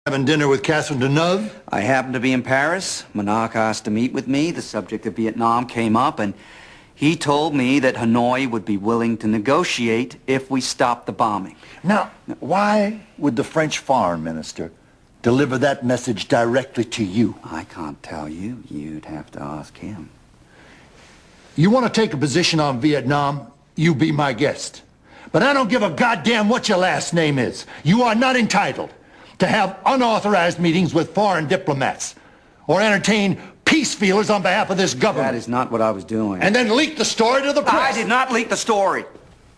Having dinner with Catherine Deneuve? I happened to be in Paris. Monarch asked to meet with me. The subject of Vietnam came up, and he told me that Hanoi would be willing to negotiate if we stopped the bombing. Now, why would the French foreign minister deliver that message directly to you? I can't tell you. You'd have to ask him. You want to take a position on Vietnam? You be my guest. But I don't give a goddamn what your last name is. You are not entitled to have unauthorized meetings with foreign diplomats or entertain peace feelers on behalf of this government. That is not what I was doing. And then leak the story to the press. I did not leak the story.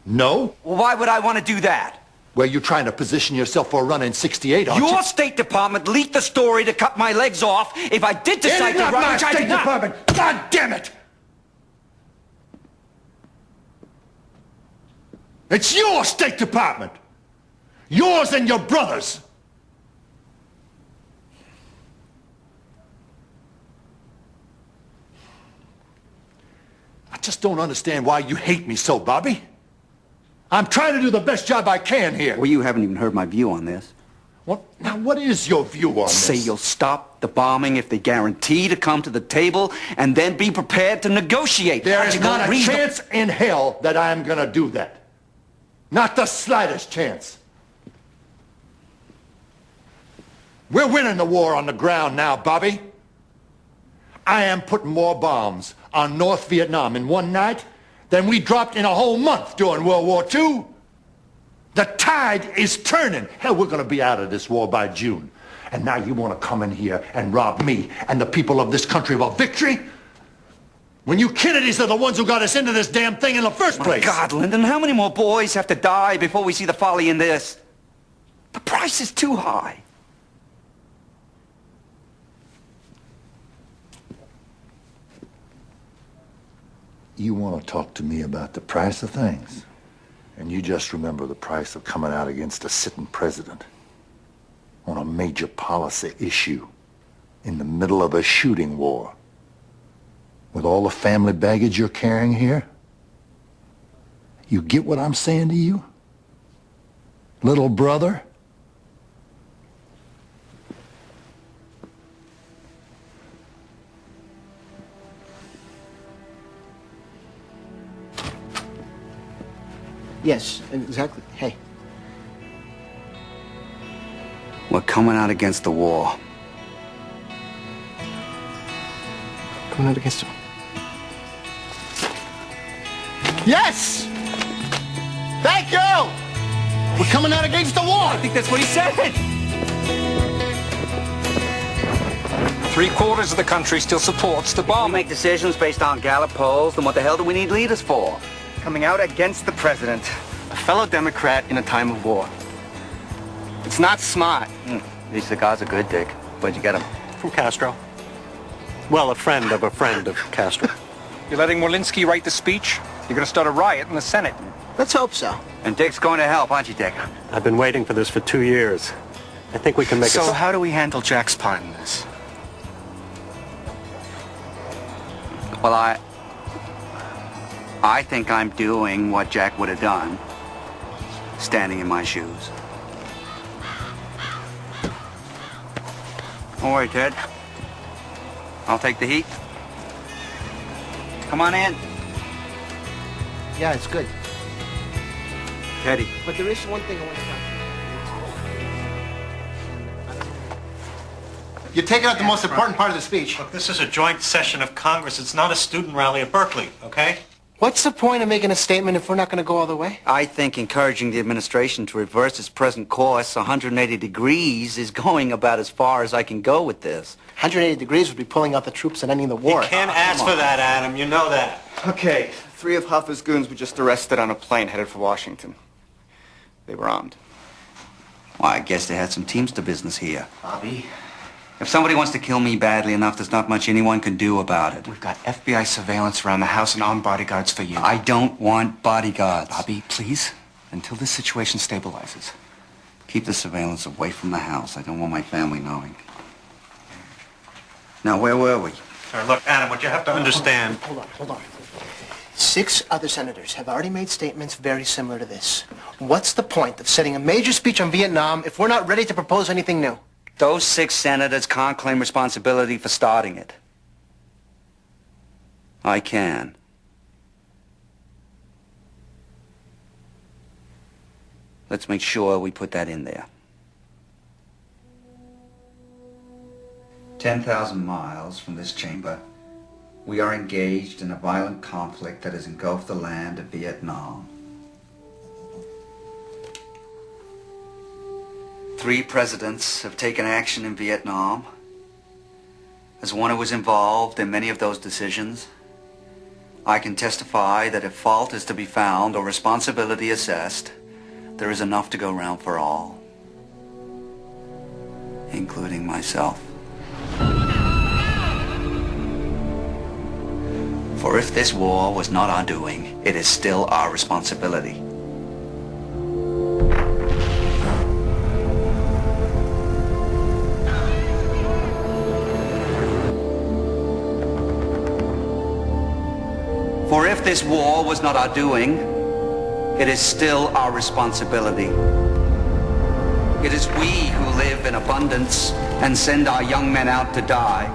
No? Well, why would I want to do that? Well, you're trying to position yourself for a run in 68, aren't you? Your State Department leaked the story to cut my legs off if I did decide to run, which I did not. Department. God damn it! It's your State Department. Yours and your brother's. I just don't understand why you hate me so, Bobby. I'm trying to do the best job I can here. Well, you haven't even heard my view on this. What is your view on this? Say you'll stop the bombing if they guarantee to come to the table and then be prepared to negotiate. There is not a chance in hell that I'm going to do that. Not the slightest chance. We're winning the war on the ground now, Bobby. I am putting more bombs on North Vietnam in one night than we dropped in a whole month during World War II. The tide is turning. Hell, we're going to be out of this war by June. And now you want to come in here and rob me and the people of this country of a victory? When you Kennedys are the ones who got us into this damn thing in the first place. My God, Lyndon, how many more boys have to die before we see the folly in this? The price is too high. You want to talk to me about the price of things, and you just remember the price of coming out against a sitting president on a major policy issue in the middle of a shooting war with all the family baggage you're carrying here. You get what I'm saying to you, little brother? Yes, exactly. Hey. We're coming out against the war. Coming out against him. Yes! Thank you! We're coming out against the war! I think that's what he said! 3/4 of the country still supports the bomb. We make decisions based on Gallup polls, then what the hell do we need leaders for? Coming out against the president, a fellow Democrat in a time of war. It's not smart. These cigars are good, Dick. Where'd you get them? From Castro. Well, a friend of Castro. You're letting Walensky write the speech? You're going to start a riot in the Senate. Let's hope so. And Dick's going to help, aren't you, Dick? I've been waiting for this for 2 years. I think we can make So how do we handle Jack's part in this? Well, I think I'm doing what Jack would have done, standing in my shoes. Don't worry, Ted. I'll take the heat. Come on in. Yeah, it's good. Teddy. But there is one thing I want to talk. You're taking out the most important part of the speech. Look, this is a joint session of Congress. It's not a student rally at Berkeley, okay? What's the point of making a statement if we're not going to go all the way? I think encouraging the administration to reverse its present course 180 degrees is going about as far as I can go with this. 180 degrees would be pulling out the troops and ending the war. You can't ask for that, Adam. You know that. Okay, 3 of Hoffa's goons were just arrested on a plane headed for Washington. They were armed. Well, I guess they had some Teamster business here. Bobby, If somebody wants to kill me badly enough, there's not much anyone can do about it. we've got FBI surveillance around the house and armed bodyguards for you. I don't want bodyguards. Bobby, please, until this situation stabilizes. Keep the surveillance away from the house. I don't want my family knowing. Now, where were we? Sir, look, Adam, what you have to understand... Hold on. 6 other senators have already made statements very similar to this. What's the point of setting a major speech on Vietnam if we're not ready to propose anything new? Those 6 senators can't claim responsibility for starting it. I can. Let's make sure we put that in there. 10,000 miles from this chamber, we are engaged in a violent conflict that has engulfed the land of Vietnam. 3 presidents have taken action in Vietnam. As one who was involved in many of those decisions, I can testify that if fault is to be found or responsibility assessed, there is enough to go round for all, including myself. For if this war was not our doing, it is still our responsibility. For if this war was not our doing, it is still our responsibility. It is we who live in abundance and send our young men out to die.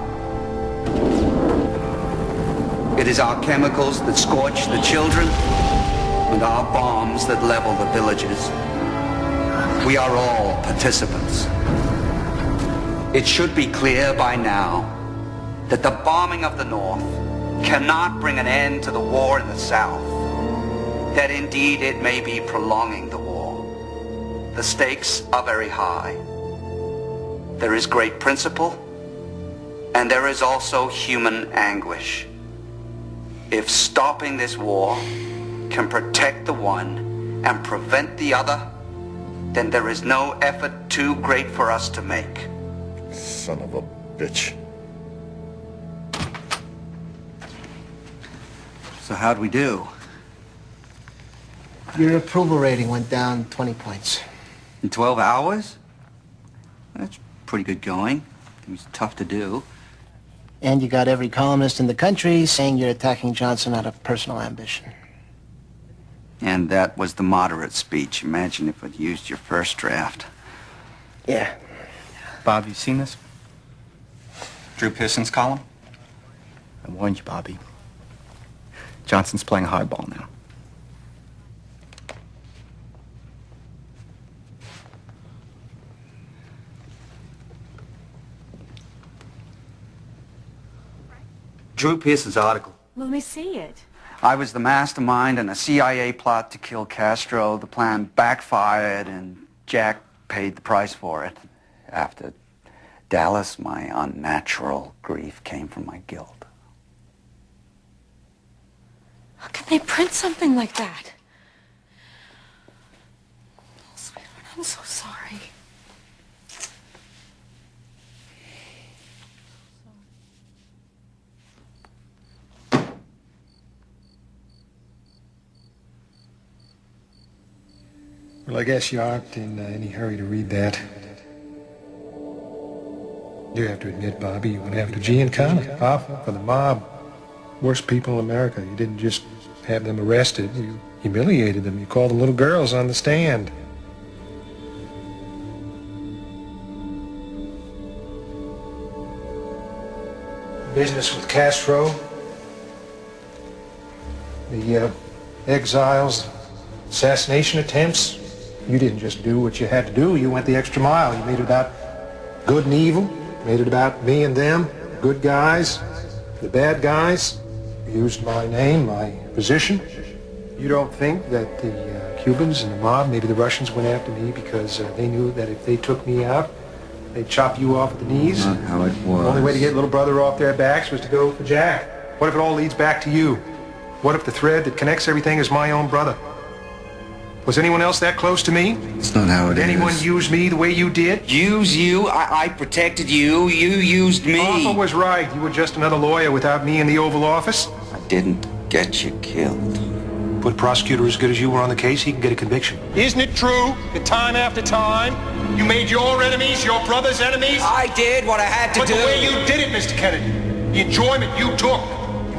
It is our chemicals that scorch the children and our bombs that level the villages. We are all participants. It should be clear by now that the bombing of the North cannot bring an end to the war in the South. That indeed it may be prolonging the war. The stakes are very high. There is great principle, and there is also human anguish. If stopping this war can protect the one and prevent the other, then there is no effort too great for us to make. Son of a bitch. So how'd we do? Your approval rating went down 20 points. In 12 hours? That's pretty good going. It was tough to do. And you got every columnist in the country saying you're attacking Johnson out of personal ambition. And that was the moderate speech. Imagine if it used your first draft. Yeah. Bob, you seen this? Drew Pearson's column? I warned you, Bobby. Johnson's playing hardball now. Drew Pearson's article. Let me see it. I was the mastermind in a CIA plot to kill Castro. The plan backfired, and Jack paid the price for it. After Dallas, my unnatural grief came from my guilt. How can they print something like that? Oh, sweetheart, I'm so sorry. Well, I guess you aren't in any hurry to read that. You have to admit, Bobby, you went after Giancana, Hoffa, for the mob. Worst people in America. You didn't just have them arrested. You humiliated them. You called them little girls on the stand. Business with Castro. The exiles, assassination attempts. You didn't just do what you had to do. You went the extra mile. You made it about good and evil. Made it about me and them, good guys, the bad guys. Used my name, my position. You don't think that the Cubans and the mob, maybe the Russians, went after me because they knew that if they took me out, they'd chop you off at the knees? Not how it was. The only way to get little brother off their backs was to go for Jack. What if it all leads back to you? What if the thread that connects everything is my own brother? Was anyone else that close to me? It's not how it is. Did anyone use me the way you did? Use you? I protected you. You used me. Hoffa was right. You were just another lawyer without me in the Oval Office. I didn't get you killed. Put a prosecutor as good as you were on the case, he can get a conviction. Isn't it true that time after time you made your enemies your brother's enemies? I did what I had to but do. But the way you did it, Mr. Kennedy, the enjoyment you took,